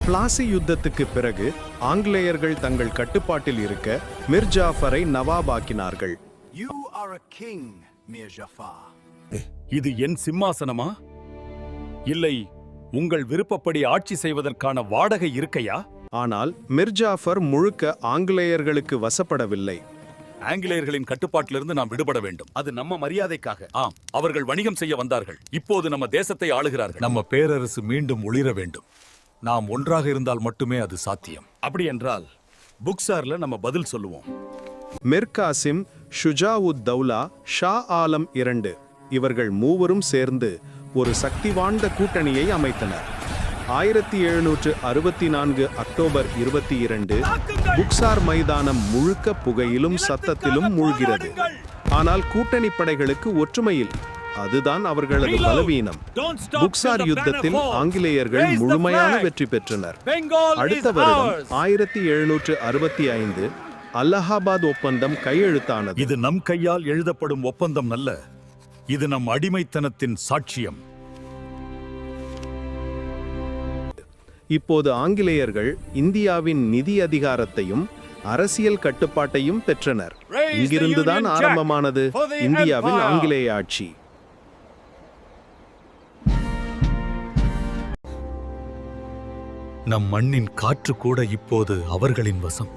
பிளாசி யுத்தத்துக்கு பிறகு ஆங்கிலேயர்கள் தங்கள் கட்டுப்பாட்டில் இருக்க Mir ஜாஃபரை நவாபாக்கினார்கள். You are a king, Mir Jafar. இது என் சிம்மாசனமா? இல்லை, உங்கள் விருப்பப்படி ஆட்சி செய்வதற்கான வாடகை இருக்கையா? ஆனால் மிர் ஜாஃபர் முழுக்க ஆங்கிலேயர்களுக்கு வசப்படவில்லை. ஆங்கிலேயர்களின் கட்டுப்பாட்டிலிருந்து நாம் விடுபட வேண்டும். அது நம்ம மரியாதைக்காக. ஆம், அவர்கள் வணிகம் செய்ய வந்தார்கள். இப்போது நம்ம தேசத்தை ஆளுகிறார்கள். நம்ம பேரரசு மீண்டும் ஒளிர வேண்டும். நாம் ஒன்றாக இருந்தால் மட்டுமே அது சாத்தியம். அப்படி என்றால் புக்சார்ல நம்ம பதில் சொல்லுவோம். மிர் காசிம், ஷுஜாவுத் தௌலா, ஷா ஆலம் II இவர்கள் மூவரும் சேர்ந்து ஒரு சக்தி வாய்ந்த கூட்டணியை அமைத்தனர். 1764 அக்டோபர் 22 புக்சார் மைதானம் முழுக்க புகையிலும் சத்தத்திலும் மூழ்கிறது. ஆனால் கூட்டணி படைகளுக்கு ஒற்றுமையில், அதுதான் அவர்களது பலவீனம். புக்சார் யுத்தத்தில் ஆங்கிலேயர்கள் முழுமையான வெற்றி பெற்றனர். அடுத்த வருடம் 1765 அலகாபாத் ஒப்பந்தம் கையெழுத்தானது. இது நம் கையால் எழுதப்படும் ஒப்பந்தம் அல்ல, இது நம் அடிமைத்தனத்தின் சாட்சியம். இப்போது ஆங்கிலேயர்கள் இந்தியாவின் நிதி அதிகாரத்தையும் அரசியல் கட்டுப்பாட்டையும் பெற்றனர். இங்கிருந்துதான் ஆரம்பமானது இந்தியாவின் ஆங்கிலேய ஆட்சி. நம் மண்ணின் காற்று கூட இப்போது அவர்களின் வசம்.